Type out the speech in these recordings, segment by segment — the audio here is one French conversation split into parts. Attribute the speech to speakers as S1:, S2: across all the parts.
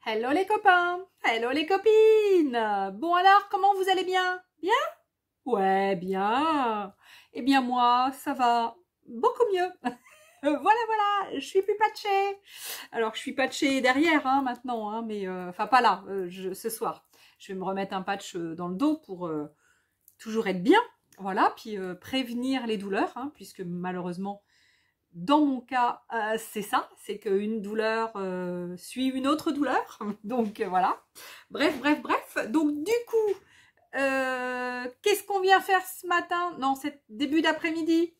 S1: Hello les copains, hello les copines. Bon alors, comment vous allez bien? Bien? Ouais, bien. Eh bien moi, ça va beaucoup mieux. Voilà, je suis plus patchée. Alors, je suis patchée derrière maintenant, mais enfin pas là, ce soir. Je vais me remettre un patch dans le dos pour toujours être bien. Voilà, puis prévenir les douleurs, puisque malheureusement, dans mon cas, c'est ça, c'est qu'une douleur suit une autre douleur. Donc voilà. Bref. Donc du coup, qu'est-ce qu'on vient faire ce matin? Non, c'est début d'après-midi.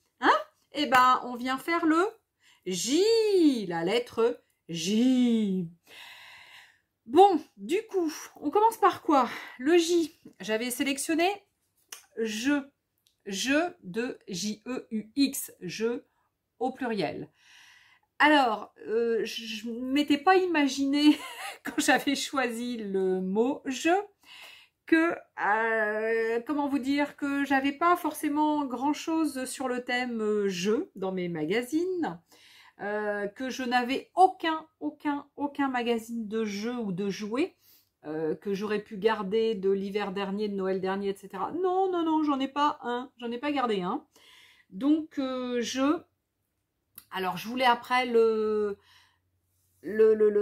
S1: Eh ben, on vient faire le J, la lettre J. Bon, du coup, on commence par quoi? Le J, j'avais sélectionné je de J-E-U-X, je au pluriel. Alors, je ne m'étais pas imaginé quand j'avais choisi le mot je que, comment vous dire, que j'avais pas forcément grand chose sur le thème jeu dans mes magazines, que je n'avais aucun magazine de jeux ou de jouets que j'aurais pu garder de l'hiver dernier, de Noël dernier, etc. Non, j'en ai pas gardé un. Donc, alors je voulais après le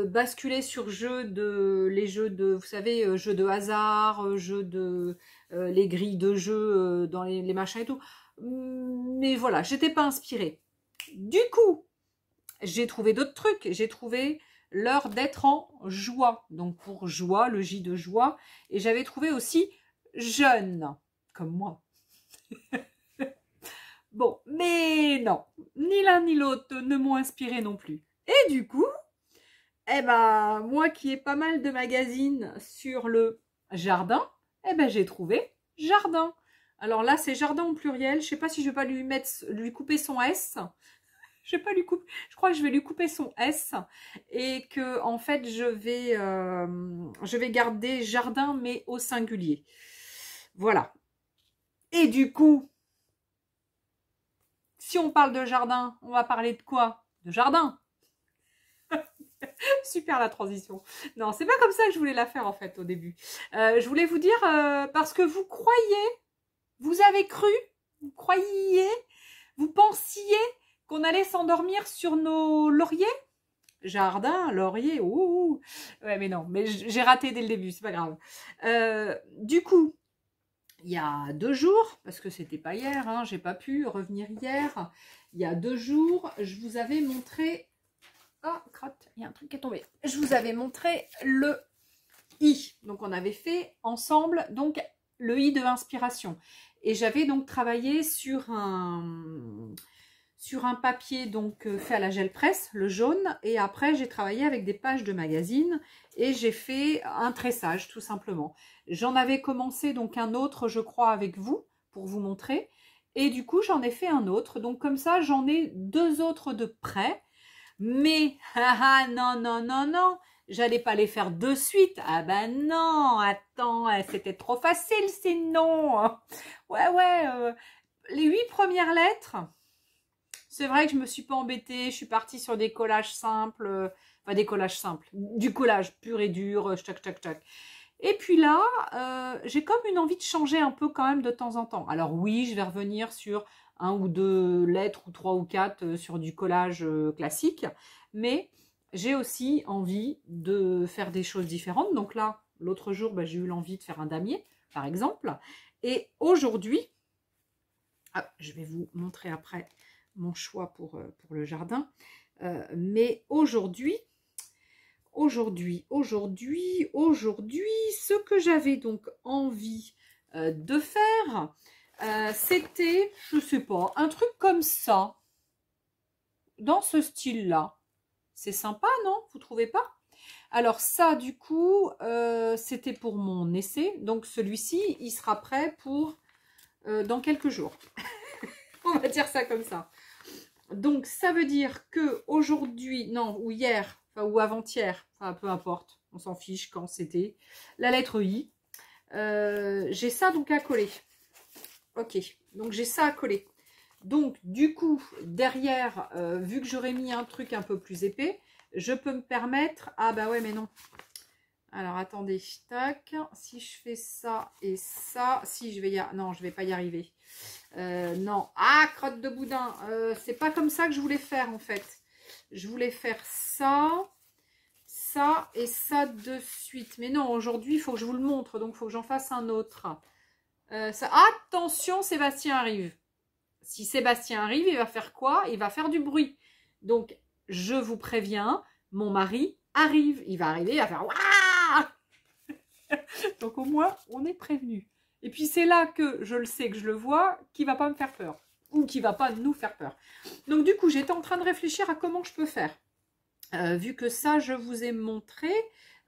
S1: basculer sur les jeux de, vous savez, jeux de hasard, jeux de, les grilles de jeux dans les machins et tout. Mais voilà, j'étais pas inspirée. Du coup, j'ai trouvé d'autres trucs. J'ai trouvé l'heure d'être en joie. Donc pour joie, le J de joie. Et j'avais trouvé aussi jeune, comme moi. Bon, mais non, ni l'un ni l'autre ne m'ont inspiré non plus. Et du coup, eh ben, moi qui ai pas mal de magazines sur le jardin, eh ben, j'ai trouvé jardin. Alors là, c'est jardin au pluriel. Je sais pas si je vais pas lui couper son S. Je vais pas lui couper. Je crois que je vais lui couper son S et que en fait, je vais garder jardin mais au singulier. Voilà. Et du coup, si on parle de jardin, on va parler de quoi? De jardin. Super la transition. Non, c'est pas comme ça que je voulais la faire en fait au début. Je voulais vous dire, parce que vous croyez, vous avez cru, vous croyiez, vous pensiez qu'on allait s'endormir sur nos lauriers? Jardin, laurier, ouh. Ouais, mais non, mais j'ai raté dès le début, c'est pas grave. Du coup, il y a 2 jours, parce que c'était pas hier, j'ai pas pu revenir hier. Il y a 2 jours, je vous avais montré. Ah, crotte, il y a un truc qui est tombé. Je vous avais montré le I. Donc, on avait fait ensemble donc le I de inspiration. Et j'avais donc travaillé sur un papier donc fait à la gel presse, le jaune. Et après, j'ai travaillé avec des pages de magazine et j'ai fait un tressage tout simplement. J'en avais commencé donc un autre, je crois, avec vous pour vous montrer. Et du coup, j'en ai fait un autre. Donc, comme ça, j'en ai 2 autres de près. Mais, non, j'allais pas les faire de suite. Ah ben non, attends, c'était trop facile sinon. Ouais, les 8 premières lettres, c'est vrai que je me suis pas embêtée, je suis partie sur des collages simples, enfin des collages simples, du collage pur et dur, tchac. Et puis là, j'ai comme une envie de changer un peu quand même de temps en temps. Alors oui, je vais revenir sur 1 ou 2 lettres ou 3 ou 4 sur du collage classique, mais j'ai aussi envie de faire des choses différentes. Donc là, l'autre jour, j'ai eu l'envie de faire un damier, par exemple. Et aujourd'hui, je vais vous montrer après mon choix pour le jardin. Mais aujourd'hui, ce que j'avais donc envie de faire, c'était, je sais pas, un truc comme ça, dans ce style-là. C'est sympa, non? Vous trouvez pas? Alors ça, du coup, c'était pour mon essai. Donc celui-ci, il sera prêt pour dans quelques jours. On va dire ça comme ça. Donc ça veut dire que aujourd'hui, non, ou hier, enfin, ou avant-hier, enfin peu importe, on s'en fiche quand c'était, la lettre I. J'ai ça donc à coller. Ok, donc j'ai ça à coller. Donc du coup, derrière, vu que j'aurais mis un truc un peu plus épais, je peux me permettre... Ah bah ouais, mais non. Alors, attendez, tac. Si je fais ça et ça, si je vais y... Non, je vais pas y arriver. Non. Ah, crotte de boudin. C'est pas comme ça que je voulais faire, en fait. Je voulais faire ça, ça et ça de suite. Mais non, aujourd'hui, il faut que je vous le montre. Donc, il faut que j'en fasse un autre. Ça... Attention, Sébastien arrive. Si Sébastien arrive, il va faire quoi? Il va faire du bruit. Donc, je vous préviens, mon mari arrive. Il va arriver, il va faire... Donc au moins, on est prévenu. Et puis c'est là que je le sais, que je le vois, qui va pas me faire peur. Ou qui va pas nous faire peur. Donc du coup, j'étais en train de réfléchir à comment je peux faire. Vu que ça, je vous ai montré,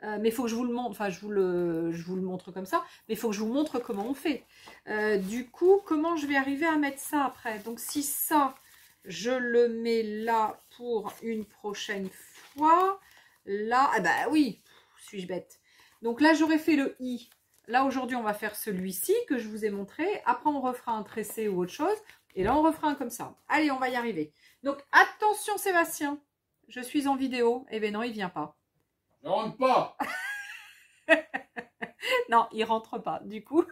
S1: mais il faut que je vous le montre, enfin je vous le montre comme ça, mais il faut que je vous montre comment on fait. Du coup, comment je vais arriver à mettre ça après? Donc si ça, je le mets là pour une prochaine fois. Là, ah bah oui, suis-je bête. Donc là, j'aurais fait le i. Là, aujourd'hui, on va faire celui-ci que je vous ai montré. Après, on refera un tressé ou autre chose. Et là, on refera un comme ça. Allez, on va y arriver. Donc, attention, Sébastien. Je suis en vidéo. Eh bien non, il vient pas.
S2: Je rentre pas.
S1: Non, il rentre pas. Du coup,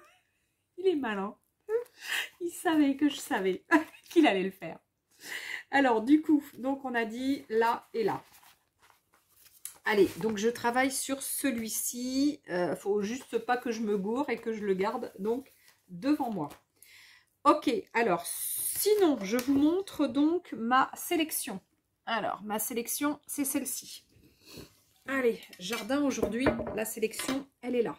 S1: il est malin. Il savait que je savais qu'il allait le faire. Alors, du coup, donc on a dit là et là. Allez, donc je travaille sur celui-ci. Faut juste pas que je me gourre et que je le garde donc devant moi. Ok, alors sinon, je vous montre donc ma sélection. Alors, ma sélection, c'est celle-ci. Allez, jardin aujourd'hui, la sélection, elle est là.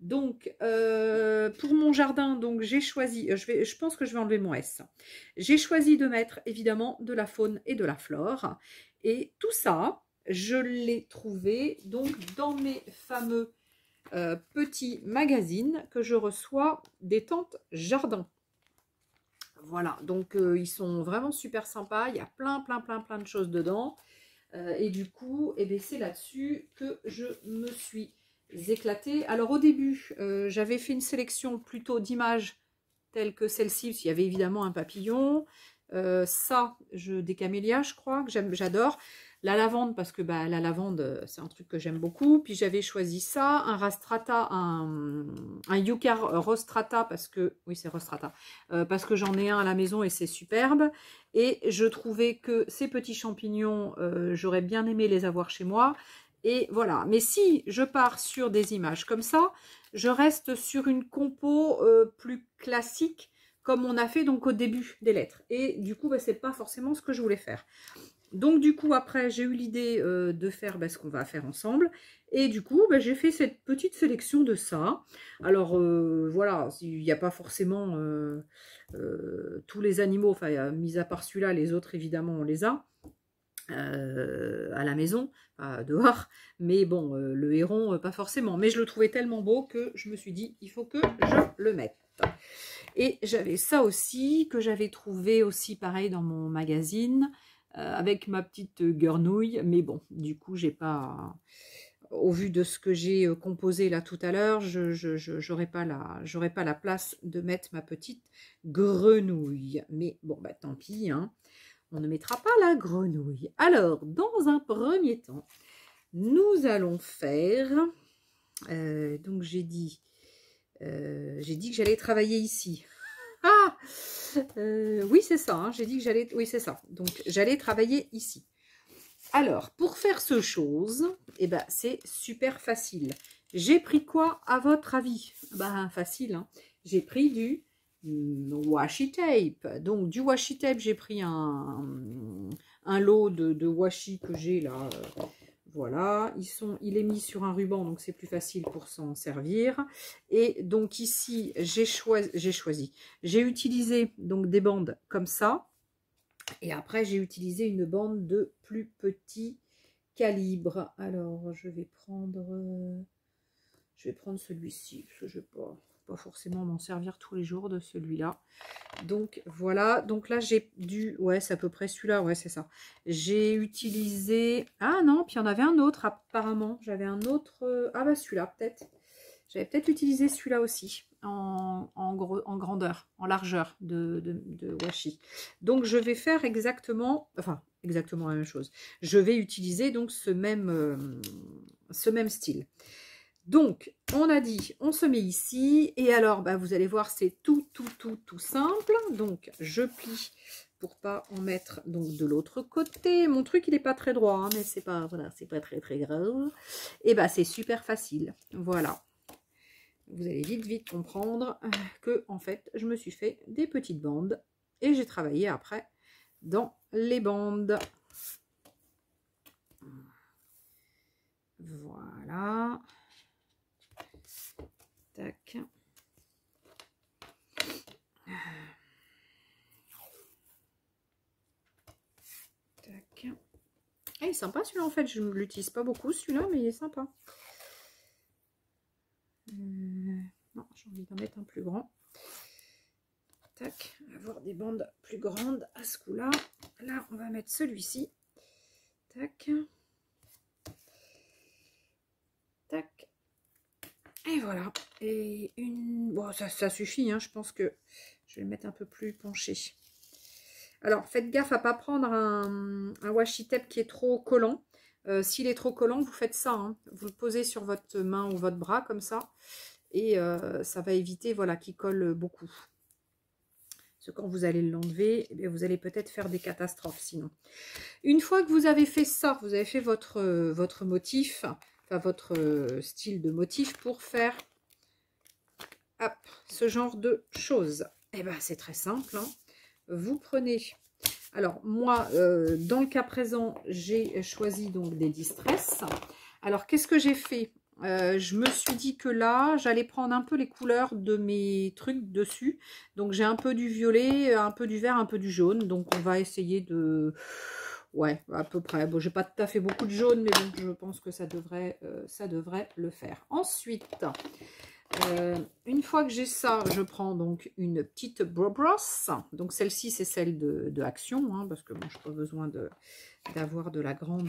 S1: Donc, pour mon jardin, donc j'ai choisi, je pense que je vais enlever mon S. J'ai choisi de mettre évidemment de la faune et de la flore. Et tout ça, je l'ai trouvé donc dans mes fameux petits magazines que je reçois des tantes jardin. Voilà, donc ils sont vraiment super sympas. Il y a plein de choses dedans. Et du coup, eh c'est là-dessus que je me suis éclatée. Alors au début, j'avais fait une sélection plutôt d'images telles que celle-ci, parce qu'il y avait évidemment un papillon. Ça, des camélias, je crois, que j'adore. La lavande, parce que bah, la lavande, c'est un truc que j'aime beaucoup. Puis j'avais choisi ça, un Rastrata, un Yucca Rostrata, parce que, oui c'est Rostrata, parce que j'en ai un à la maison et c'est superbe. Et je trouvais que ces petits champignons, j'aurais bien aimé les avoir chez moi. Et voilà, mais si je pars sur des images comme ça, je reste sur une compo plus classique, comme on a fait donc au début des lettres. Et du coup, bah, c'est pas forcément ce que je voulais faire. Donc du coup, après, j'ai eu l'idée de faire ce qu'on va faire ensemble. Et du coup, bah, j'ai fait cette petite sélection de ça. Alors, voilà, il n'y a pas forcément tous les animaux, enfin, mis à part celui-là, les autres, évidemment, on les a. À la maison, dehors, mais bon, le héron, pas forcément. Mais je le trouvais tellement beau que je me suis dit, il faut que je le mette. Et j'avais ça aussi, que j'avais trouvé aussi pareil dans mon magazine, avec ma petite guernouille, mais bon, du coup, j'ai pas... Au vu de ce que j'ai composé là tout à l'heure, j'aurais pas la place de mettre ma petite grenouille. Mais bon, bah tant pis, hein. On ne mettra pas la grenouille. Alors, dans un premier temps, nous allons faire... donc, j'ai dit que j'allais travailler ici. Ah oui, c'est ça. Hein, j'ai dit que j'allais... Oui, c'est ça. Donc, j'allais travailler ici. Alors, pour faire ce chose, eh ben, c'est super facile. J'ai pris quoi, à votre avis? Ben, facile. Hein. J'ai pris du washi tape. Donc du washi tape, j'ai pris un lot de washi que j'ai là. Voilà, il est mis sur un ruban, donc c'est plus facile pour s'en servir. Et donc ici, j'ai utilisé donc des bandes comme ça. Et après, j'ai utilisé une bande de plus petit calibre. Alors, je vais prendre celui-ci, parce que je ne vais pas forcément m'en servir tous les jours de celui-là. Donc voilà, donc là j'ai ouais, c'est à peu près celui-là, ouais c'est ça. J'ai utilisé, ah non, puis il y en avait un autre apparemment, j'avais un autre, ah bah celui-là peut-être. J'avais peut-être utilisé celui-là aussi, en grandeur, en largeur de washi. Donc je vais faire exactement la même chose. Je vais utiliser donc ce même style. Donc, on a dit, on se met ici. Et alors, bah, vous allez voir, c'est tout simple. Donc, je plie pour pas en mettre donc de l'autre côté. Mon truc, il n'est pas très droit, hein, mais c'est pas, voilà, c'est pas très grave. Et bah, c'est super facile. Voilà. Vous allez vite comprendre que, en fait, je me suis fait des petites bandes. Et j'ai travaillé après dans les bandes. Voilà. Tac. Tac. Ah, il est sympa celui-là en fait, je ne l'utilise pas beaucoup celui-là, mais il est sympa. Non, j'ai envie d'en mettre un plus grand. Tac, on va avoir des bandes plus grandes à ce coup-là. Là, on va mettre celui-ci. Tac. Tac. Et voilà. Et une... Bon, ça suffit, hein. Je pense que je vais le mettre un peu plus penché. Alors, faites gaffe à ne pas prendre un washi tape qui est trop collant. S'il est trop collant, vous faites ça. Hein. Vous le posez sur votre main ou votre bras comme ça. Et ça va éviter voilà, qu'il colle beaucoup. Parce que quand vous allez l'enlever, eh vous allez peut-être faire des catastrophes sinon. Une fois que vous avez fait ça, vous avez fait votre motif, enfin votre style de motif pour faire hop, ce genre de choses. Eh bien, c'est très simple. Hein. Vous prenez... Alors, moi, dans le cas présent, j'ai choisi donc des distress. Alors, qu'est-ce que j'ai fait? Je me suis dit que là, j'allais prendre un peu les couleurs de mes trucs dessus. Donc, j'ai un peu du violet, un peu du vert, un peu du jaune. Donc, on va essayer de... Ouais, à peu près. Bon, j'ai pas tout à fait beaucoup de jaune, mais bon, je pense que ça devrait le faire. Ensuite... une fois que j'ai ça, je prends donc une petite brosse. Donc celle-ci, c'est celle de Action, hein, parce que moi, je n'ai pas besoin d'avoir de la grande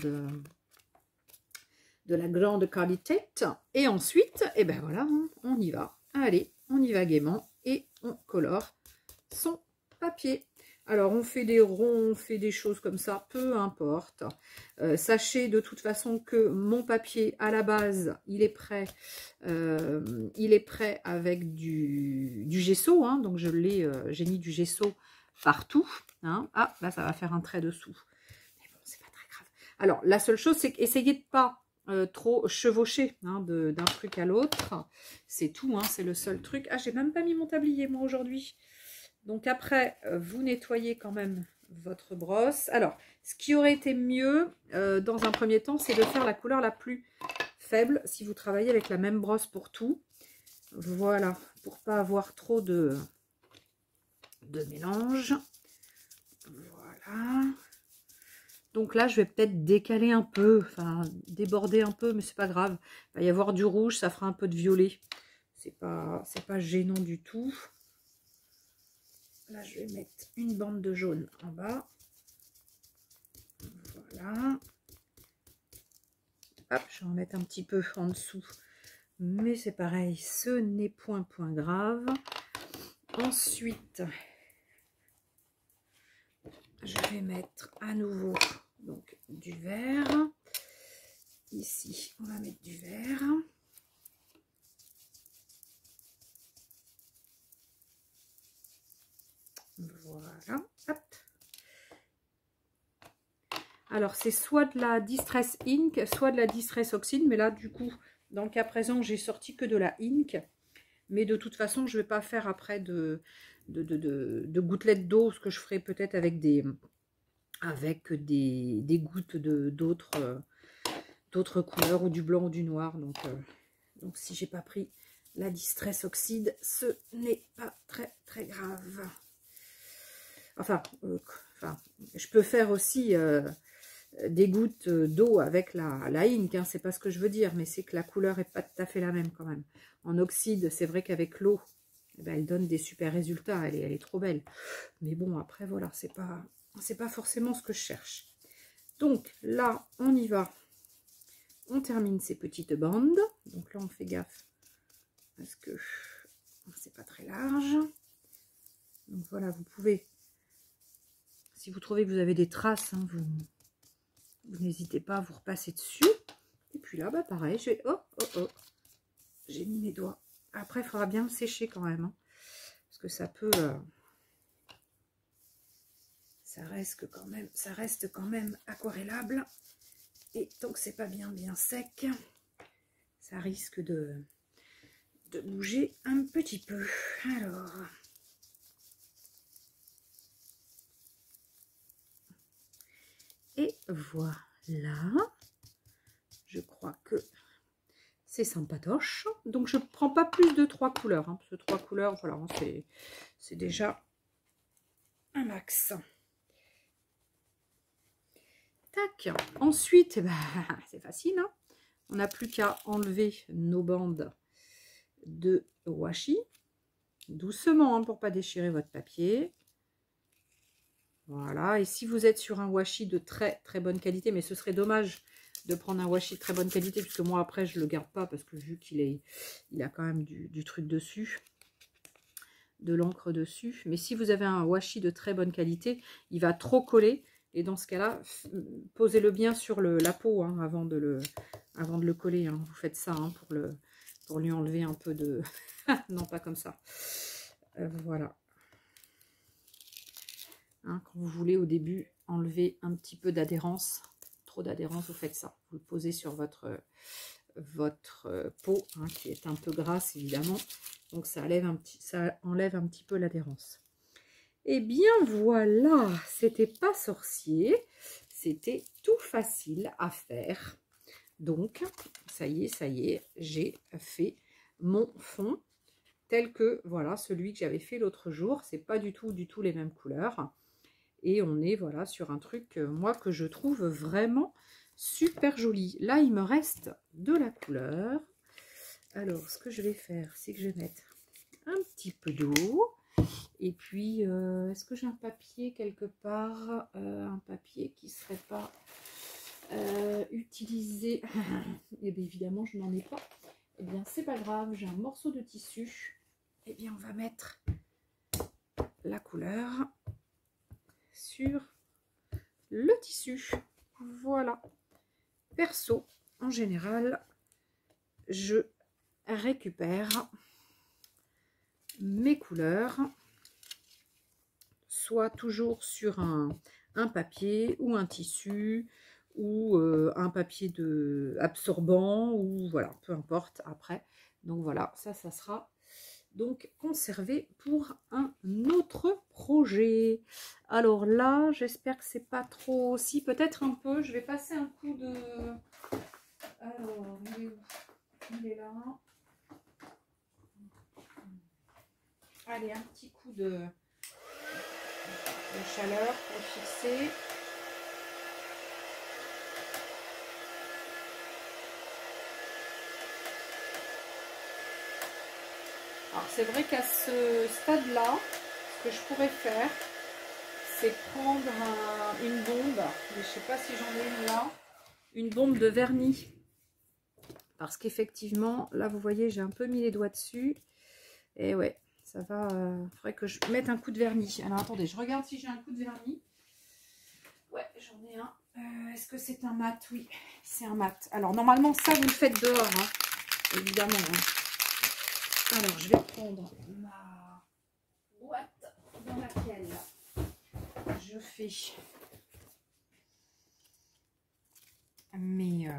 S1: qualité. Et ensuite, et ben voilà, on y va. Allez, on y va gaiement et on colore son papier. Alors, on fait des ronds, on fait des choses comme ça, peu importe. Sachez de toute façon que mon papier, à la base, il est prêt avec du gesso. Hein, donc, j'ai mis du gesso partout. Hein. Ah, là, ça va faire un trait dessous. Mais bon, c'est pas très grave. Alors, la seule chose, c'est qu'essayez de pas trop chevaucher hein, d'un truc à l'autre. C'est tout, hein, c'est le seul truc. Ah, j'ai même pas mis mon tablier, moi, aujourd'hui. Donc après, vous nettoyez quand même votre brosse. Alors, ce qui aurait été mieux dans un premier temps, c'est de faire la couleur la plus faible si vous travaillez avec la même brosse pour tout. Voilà, pour pas avoir trop de mélange. Voilà. Donc là, je vais peut-être décaler un peu, enfin déborder un peu, mais c'est pas grave. Il va y avoir du rouge, ça fera un peu de violet. C'est pas gênant du tout. Là, je vais mettre une bande de jaune en bas. Voilà. Hop, je vais en mettre un petit peu en dessous. Mais c'est pareil, ce n'est point grave. Ensuite, je vais mettre à nouveau donc, du vert. Ici, on va mettre du vert. Voilà. Hop. Alors, c'est soit de la Distress Ink, soit de la Distress Oxide. Mais là, du coup, dans le cas présent, j'ai sorti que de la Ink. Mais de toute façon, je ne vais pas faire après de gouttelettes d'eau, ce que je ferai peut-être avec des gouttes d'autres couleurs ou du blanc ou du noir. Donc si j'ai pas pris la Distress Oxide, ce n'est pas très grave. Enfin, je peux faire aussi des gouttes d'eau avec la ink, hein, c'est pas ce que je veux dire, mais c'est que la couleur est pas tout à fait la même quand même. En oxyde, c'est vrai qu'avec l'eau, eh ben, elle donne des super résultats, elle est trop belle. Mais bon, après voilà, c'est pas forcément ce que je cherche. Donc là, on y va. On termine ces petites bandes. Donc là, on fait gaffe parce que c'est pas très large. Donc voilà, vous pouvez, si vous trouvez que vous avez des traces, hein, vous n'hésitez pas à vous repasser dessus. Et puis là, bah pareil, je vais j'ai mis mes doigts. Après, il faudra bien le sécher quand même, hein, parce que ça peut... ça reste quand même aquarellable. Et tant que c'est pas bien sec, ça risque de bouger un petit peu. Alors... Et voilà, je crois que c'est sympatoche. Donc je ne prends pas plus de 3 couleurs, hein, parce que 3 couleurs, voilà, c'est déjà un max. Tac. Ensuite, bah, c'est facile, hein. On n'a plus qu'à enlever nos bandes de washi. Doucement, hein, pour ne pas déchirer votre papier. Voilà, et si vous êtes sur un washi de très très bonne qualité, mais ce serait dommage de prendre un washi de très bonne qualité, puisque moi après je le garde pas, parce que vu qu'il a quand même du truc dessus, de l'encre dessus. Mais si vous avez un washi de très bonne qualité, il va trop coller, et dans ce cas-là, posez-le bien sur la peau, hein, avant de le coller, hein. Vous faites ça, hein, pour lui enlever un peu de... non, pas comme ça. Voilà. Hein, quand vous voulez au début enlever un petit peu d'adhérence, trop d'adhérence, vous faites ça. Vous le posez sur votre peau, hein, qui est un peu grasse évidemment. Donc ça enlève un petit peu l'adhérence. Et bien voilà, c'était pas sorcier, c'était tout facile à faire. Donc ça y est, j'ai fait mon fond tel que voilà celui que j'avais fait l'autre jour. C'est pas du tout les mêmes couleurs. Et on est voilà sur un truc, moi, que je trouve vraiment super joli. Là, il me reste de la couleur. Alors, ce que je vais faire, c'est que je vais mettre un petit peu d'eau. Et puis, est-ce que j'ai un papier quelque part, un papier qui ne serait pas utilisé? Et bien évidemment, je n'en ai pas. Eh bien, c'est pas grave, j'ai un morceau de tissu. Eh bien, on va mettre la couleur sur le tissu. Voilà. Perso, en général, je récupère mes couleurs soit toujours sur un papier ou un tissu ou un papier absorbant, ou voilà, peu importe après. Donc voilà, ça sera donc conservé pour un autre projet. Alors là, j'espère que c'est pas trop... Si, peut-être un peu. Je vais passer un coup de... Alors, il est où? Il est là. Allez, un petit coup de chaleur pour fixer. Alors c'est vrai qu'à ce stade-là, ce que je pourrais faire, c'est prendre une bombe, mais je ne sais pas si j'en ai une là, une bombe de vernis. Parce qu'effectivement, là vous voyez, j'ai un peu mis les doigts dessus. Et ouais, ça va, il faudrait que je mette un coup de vernis. Alors attendez, je regarde si j'ai un coup de vernis. Ouais, j'en ai un. Est-ce que c'est un mat? Oui, c'est un mat. Alors normalement, ça vous le faites dehors, hein, évidemment. Hein. Alors, je vais prendre ma boîte dans laquelle je fais mes...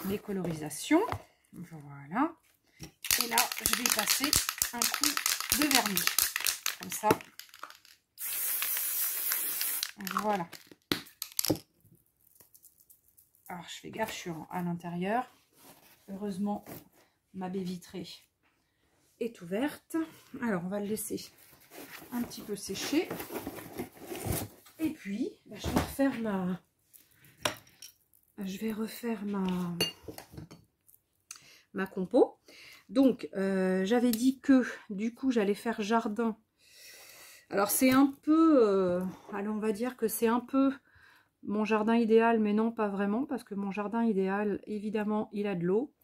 S1: mes colorisations. Voilà. Et là, je vais passer un coup de vernis. Comme ça. Voilà. Alors, je fais gaffe, je suis à l'intérieur. Heureusement, ma baie vitrée est ouverte. Alors, on va le laisser un petit peu sécher. Et puis, bah, je vais refaire ma compo. Donc, j'avais dit que, du coup, j'allais faire jardin. Alors, c'est un peu... allez, on va dire que c'est un peu... mon jardin idéal, mais non, pas vraiment, parce que mon jardin idéal, évidemment, il a de l'eau.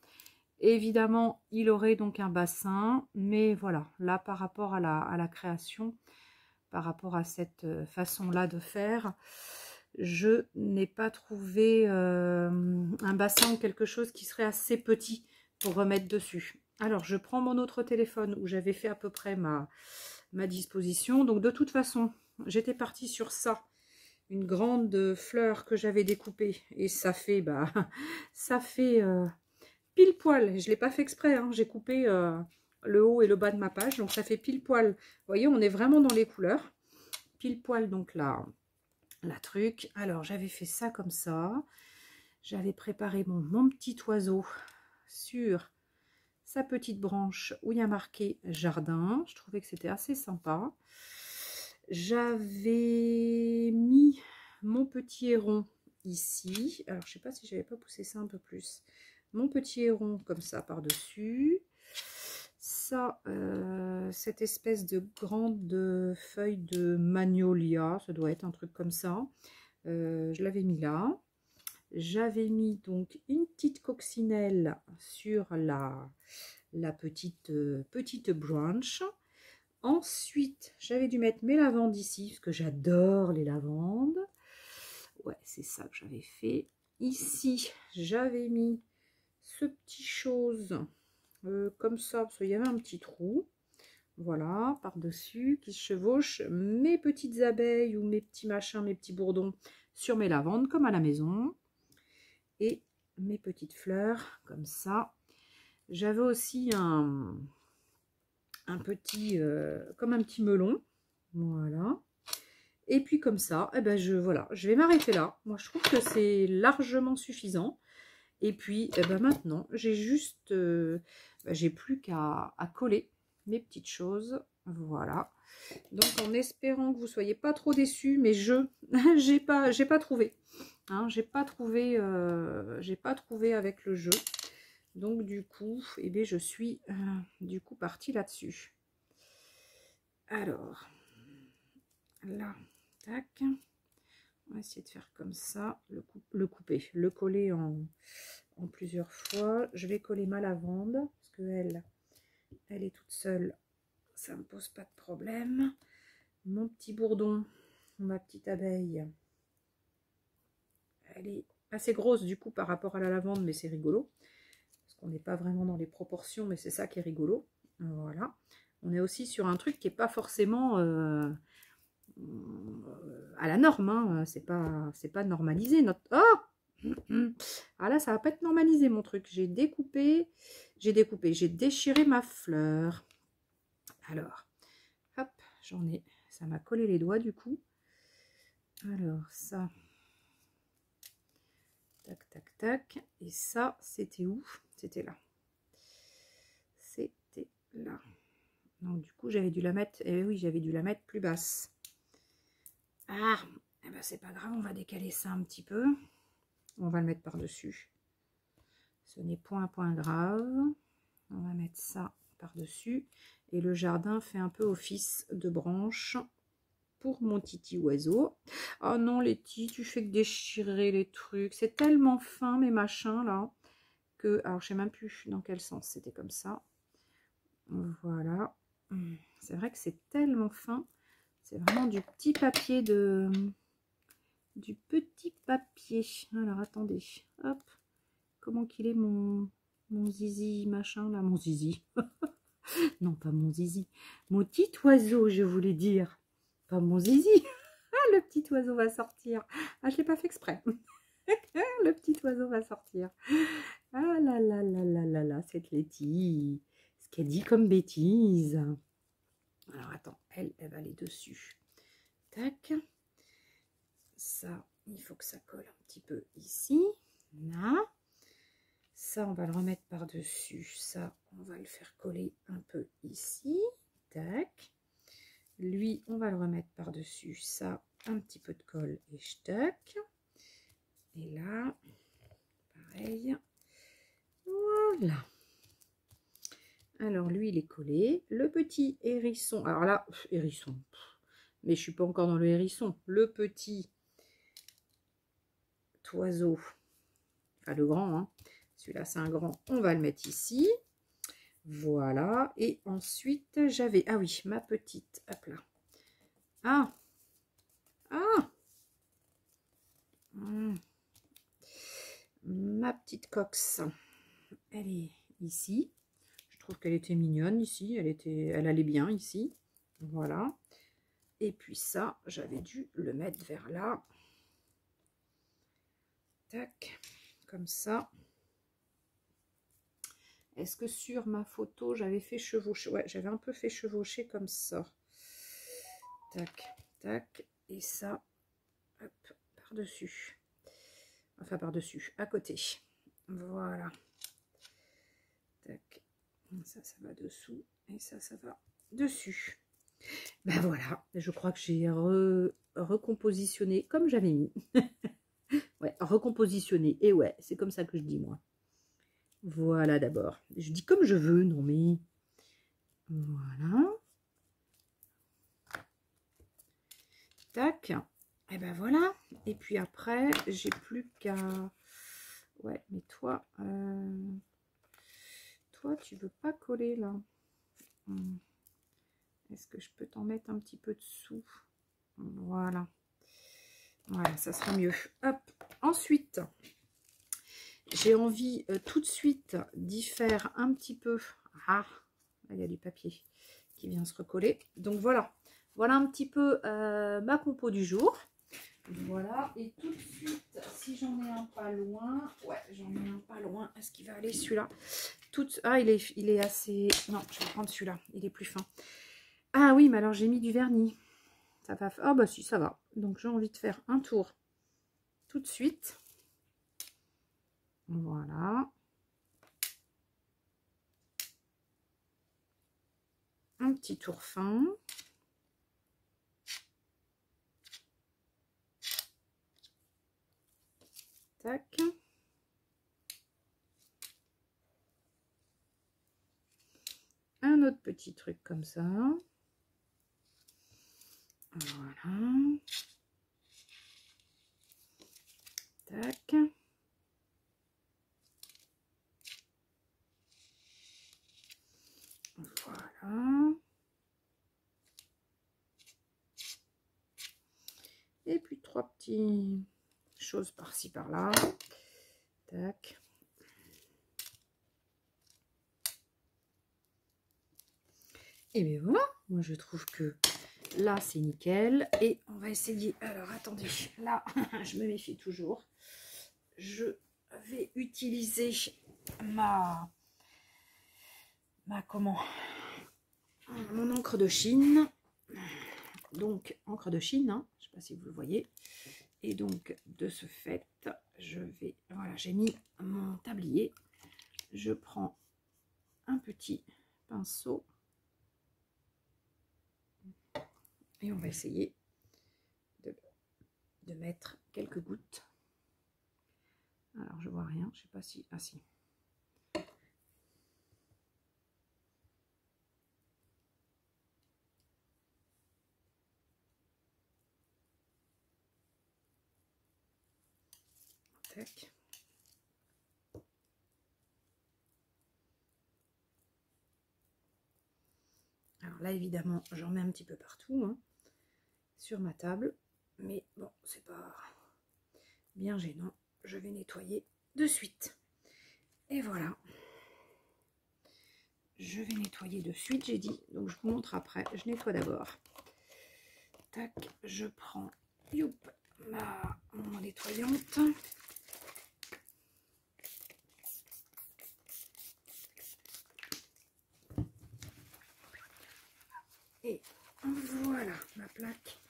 S1: Évidemment, il aurait donc un bassin, mais voilà, là, par rapport à la création, par rapport à cette façon-là de faire, je n'ai pas trouvé un bassin ou quelque chose qui serait assez petit pour remettre dessus. Alors, je prends mon autre téléphone où j'avais fait à peu près ma disposition. Donc, de toute façon, j'étais partie sur ça. Une grande fleur que j'avais découpée. Et ça fait, bah, ça fait pile poil. Je ne l'ai pas fait exprès, hein. J'ai coupé le haut et le bas de ma page. Donc, ça fait pile poil. Vous voyez, on est vraiment dans les couleurs. Pile poil, donc là, la truc. Alors, j'avais fait ça comme ça. J'avais préparé mon petit oiseau sur sa petite branche où il y a marqué jardin. Je trouvais que c'était assez sympa. J'avais mis mon petit héron ici. Alors, je sais pas si j'avais pas poussé ça un peu plus. Mon petit héron comme ça par-dessus. Ça, cette espèce de grande feuille de magnolia, ça doit être un truc comme ça. Je l'avais mis là. J'avais mis donc une petite coccinelle sur la petite branch. Ensuite, j'avais dû mettre mes lavandes ici, parce que j'adore les lavandes. Ouais, c'est ça que j'avais fait. Ici, j'avais mis ce petit chose comme ça, parce qu'il y avait un petit trou. Voilà, par-dessus, qui se chevauche mes petites abeilles ou mes petits machins, mes petits bourdons sur mes lavandes, comme à la maison. Et mes petites fleurs, comme ça. J'avais aussi un petit, comme un petit melon. Voilà. Et puis comme ça, eh ben voilà, je vais m'arrêter là. Moi, je trouve que c'est largement suffisant. Et puis, eh ben maintenant, j'ai juste, j'ai plus qu'à coller mes petites choses. Voilà. Donc, en espérant que vous soyez pas trop déçus, mais j'ai pas trouvé. Hein, j'ai pas trouvé avec le jeu. Donc, du coup, eh bien, je suis du coup partie là-dessus. Alors, là, tac. On va essayer de faire comme ça, le couper, le coller en plusieurs fois. Je vais coller ma lavande, parce qu'elle est toute seule, ça ne me pose pas de problème. Mon petit bourdon, ma petite abeille, elle est assez grosse du coup par rapport à la lavande, mais c'est rigolo. Parce qu'on n'est pas vraiment dans les proportions, mais c'est ça qui est rigolo. Voilà. On est aussi sur un truc qui n'est pas forcément à la norme. Hein. C'est pas normalisé. Notre... Oh, ah là, ça va pas être normalisé mon truc. J'ai déchiré ma fleur. Alors, hop, j'en ai. Ça m'a collé les doigts du coup. Alors, ça. Tac, tac, tac. Et ça, c'était où? C'était là. C'était là. Donc, du coup, j'avais dû la mettre. Eh oui, j'avais dû la mettre plus basse. Ah, eh ben, c'est pas grave, on va décaler ça un petit peu. On va le mettre par-dessus. Ce n'est point grave. On va mettre ça par-dessus. Et le jardin fait un peu office de branche pour mon titi oiseau. Oh non, Letty, tu fais que déchirer les trucs. C'est tellement fin, mes machins, là, que... Alors, je sais même plus dans quel sens c'était comme ça. Voilà. C'est vrai que c'est tellement fin. C'est vraiment du petit papier de... Du petit papier. Alors, attendez. Hop. Comment qu'il est mon zizi machin, là? Mon zizi. Non, pas mon zizi. Mon petit oiseau, je voulais dire. Pas mon zizi. Ah, le petit oiseau va sortir. Ah, je l'ai pas fait exprès. Le petit oiseau va sortir. Ah là là là là là là, cette Letty. Ce qu'elle dit comme bêtise. Alors, attends, elle va aller dessus. Tac. Ça, il faut que ça colle un petit peu ici. Là. Ça, on va le remettre par-dessus. Ça, on va le faire coller un peu ici. Tac. Lui, on va le remettre par-dessus. Ça, un petit peu de colle et je tac. Et là, pareil. Voilà. Alors, lui, il est collé. Le petit hérisson. Alors là, hérisson. Mais je suis pas encore dans le hérisson. Le petit oiseau. Enfin, le grand, hein. Celui-là, c'est un grand. On va le mettre ici. Voilà. Et ensuite, j'avais... Ah oui, ma petite. Hop là. Ah. Ah. ma petite cox, elle est ici. Je trouve qu'elle était mignonne ici, elle allait bien ici. Voilà. Et puis ça, j'avais dû le mettre vers là. Tac, comme ça. Est-ce que sur ma photo, j'avais fait chevaucher? Ouais, j'avais un peu fait chevaucher comme ça. Tac, tac. Et ça, hop, par-dessus. Enfin, par-dessus, à côté. Voilà. Tac. Ça va dessous. Et ça va dessus. Ben voilà, je crois que j'ai recompositionné comme j'avais mis. Ouais, recompositionné. Et ouais, c'est comme ça que je dis, moi. Voilà d'abord. Je dis comme je veux, non mais... Voilà. Tac. Et ben voilà. Et puis après, j'ai plus qu'à... Ouais, mais toi... Toi, tu veux pas coller là. Est-ce que je peux t'en mettre un petit peu dessous? Voilà. Voilà, ça sera mieux. Hop. Ensuite, j'ai envie tout de suite d'y faire un petit peu... Ah, il y a du papier qui vient se recoller. Donc voilà. Voilà un petit peu ma compo du jour. Voilà. Et tout de suite, si j'en ai un pas loin... Ouais, j'en ai un pas loin. Est-ce qu'il va aller celui-là? Ah, il est assez... Non, je vais prendre celui-là. Il est plus fin. Ah oui, mais alors j'ai mis du vernis. Ça va... Ah bah si, ça va. Donc j'ai envie de faire un tour tout de suite. Voilà. Un petit tour fin. Tac. Un autre petit truc comme ça. Voilà. Tac. Voilà. Et puis trois petites choses par-ci par-là. Tac. Et bien voilà, moi je trouve que là c'est nickel. Et on va essayer, alors attendez, là je me méfie toujours. Je vais utiliser mon encre de Chine. Donc encre de Chine, hein, je ne sais pas si vous le voyez. Et donc de ce fait, je vais, voilà, j'ai mis mon tablier. Je prends un petit pinceau. Et on va essayer de mettre quelques gouttes. Alors, je vois rien. Je sais pas si... Ah, si. Tac. Alors là, évidemment, j'en mets un petit peu partout, hein, sur ma table. Mais bon, c'est pas bien gênant. Je vais nettoyer de suite. Et voilà. Je vais nettoyer de suite, j'ai dit. Donc, je vous montre après. Je nettoie d'abord. Tac, je prends youp, mon nettoyante. Et voilà, ma plaque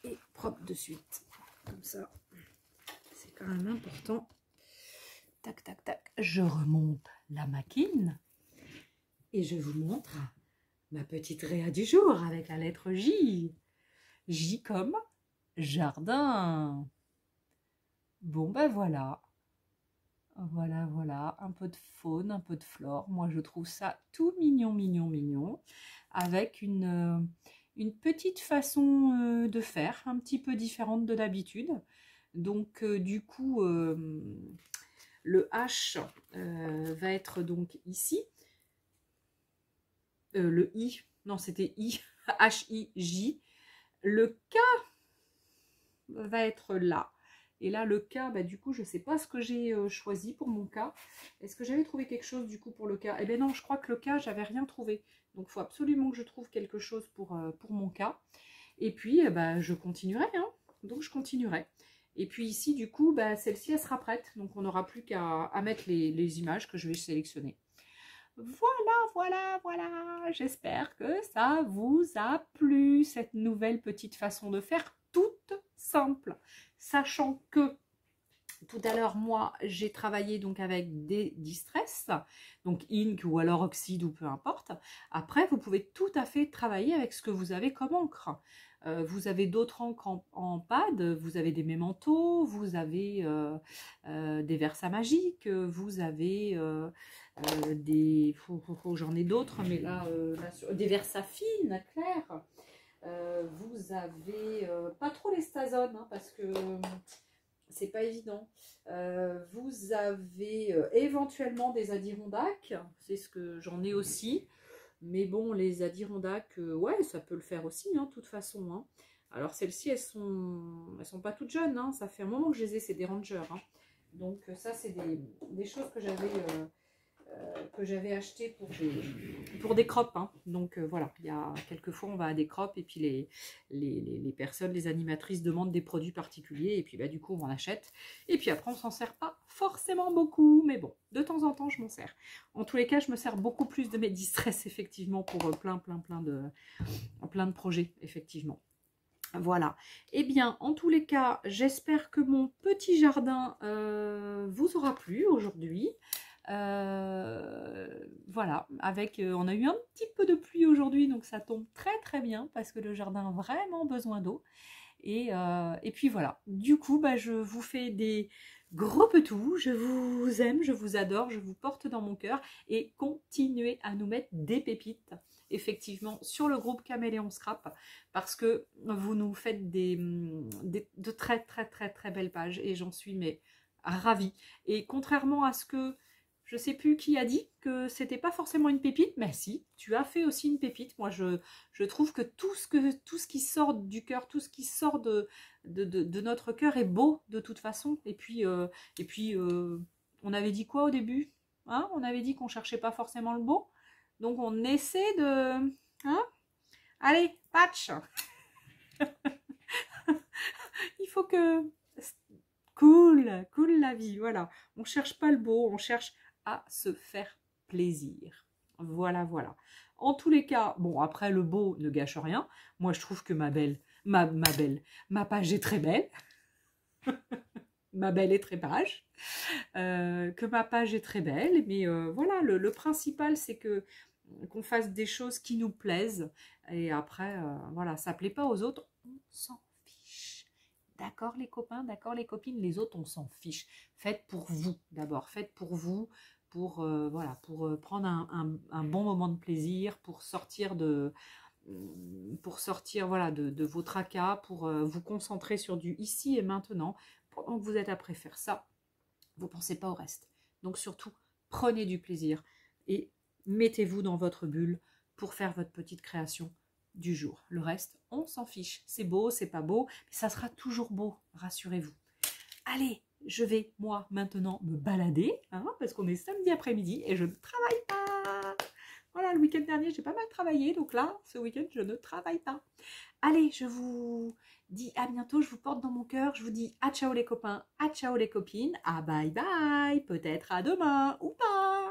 S1: est propre de suite. Comme ça, c'est quand même important. Tac, tac, tac. Je remonte la machine et je vous montre ma petite réa du jour avec la lettre J. J comme jardin. Bon ben voilà. Voilà, voilà. Un peu de faune, un peu de flore. Moi, je trouve ça tout mignon, mignon, mignon. Avec une petite façon de faire, un petit peu différente de d'habitude. Donc, du coup, le H va être donc ici. Le I, non, c'était I, H-I-J. Le K va être là. Et là, le cas, bah, du coup, je ne sais pas ce que j'ai choisi pour mon cas. Est-ce que j'avais trouvé quelque chose, du coup, pour le cas? Eh bien non, je crois que le cas, j'avais rien trouvé. Donc, il faut absolument que je trouve quelque chose pour mon cas. Et puis, bah, je continuerai, hein. Donc, je continuerai. Et puis ici, du coup, bah, celle-ci, elle sera prête. Donc, on n'aura plus qu'à mettre les images que je vais sélectionner. Voilà. J'espère que ça vous a plu, cette nouvelle petite façon de faire toute simple. Sachant que tout à l'heure, moi, j'ai travaillé donc avec des distress, donc ink ou alors oxyde ou peu importe. Après, vous pouvez tout à fait travailler avec ce que vous avez comme encre. Vous avez d'autres encres en pad, vous avez des mémentos, vous avez des Versa magiques, vous avez des... j'en ai d'autres, mais là, des Versa fines, claires. Vous avez pas trop les Stazone, hein, parce que c'est pas évident. Vous avez éventuellement des Adirondack, c'est ce que j'en ai aussi. Mais bon, les Adirondack, ouais, ça peut le faire aussi, hein, de toute façon. Hein. Alors celles-ci, elles sont pas toutes jeunes, hein, ça fait un moment que je les ai, c'est des Rangers. Hein. Donc ça, c'est des choses que j'avais achetées pour des crops. Hein. Donc voilà, il y a quelques fois, on va à des crops et puis les personnes, les animatrices demandent des produits particuliers et puis bah, du coup, on en achète. Et puis après, on s'en sert pas forcément beaucoup, mais bon, de temps en temps, je m'en sers. En tous les cas, je me sers beaucoup plus de mes distress, effectivement, pour plein de projets, effectivement. Voilà. Eh bien, en tous les cas, j'espère que mon petit jardin vous aura plu aujourd'hui. Voilà, on a eu un petit peu de pluie aujourd'hui, donc ça tombe très bien parce que le jardin a vraiment besoin d'eau. Et puis voilà, du coup, bah, je vous fais des gros petous, je vous aime, je vous adore, je vous porte dans mon cœur et continuez à nous mettre des pépites, effectivement, sur le groupe Caméléon Scrap parce que vous nous faites de très belles pages et j'en suis mais ravie. Et contrairement à ce que je sais plus qui a dit que c'était pas forcément une pépite, mais si, tu as fait aussi une pépite. Moi, je trouve que tout ce qui sort du cœur, tout ce qui sort de notre cœur est beau de toute façon. Et puis, on avait dit quoi au début, hein? On avait dit qu'on cherchait pas forcément le beau. Donc, on essaie de... Hein? Allez, patch. Il faut que... Cool la vie, voilà. On cherche pas le beau, on cherche à se faire plaisir. Voilà. En tous les cas, bon, après, le beau ne gâche rien. Moi, je trouve que ma page est très belle. Ma belle est très page. Que ma page est très belle. Mais voilà, le principal, c'est qu'on fasse des choses qui nous plaisent. Et après, voilà, ça plaît pas aux autres, on s'en fiche. D'accord les copains, d'accord les copines, les autres, on s'en fiche. Faites pour vous d'abord, faites pour vous, pour prendre un bon moment de plaisir, pour sortir de vos tracas, pour vous concentrer sur du ici et maintenant. Pendant que vous êtes après faire ça, vous ne pensez pas au reste. Donc surtout, prenez du plaisir et mettez-vous dans votre bulle pour faire votre petite création du jour. Le reste, on s'en fiche. C'est beau, c'est pas beau, mais ça sera toujours beau, rassurez-vous. Allez, je vais, moi, maintenant, me balader, hein, parce qu'on est samedi après-midi et je ne travaille pas. Voilà, le week-end dernier, j'ai pas mal travaillé, donc là, ce week-end, je ne travaille pas. Allez, je vous dis à bientôt, je vous porte dans mon cœur, je vous dis à ciao les copains, à ciao les copines, à bye bye, peut-être à demain ou pas.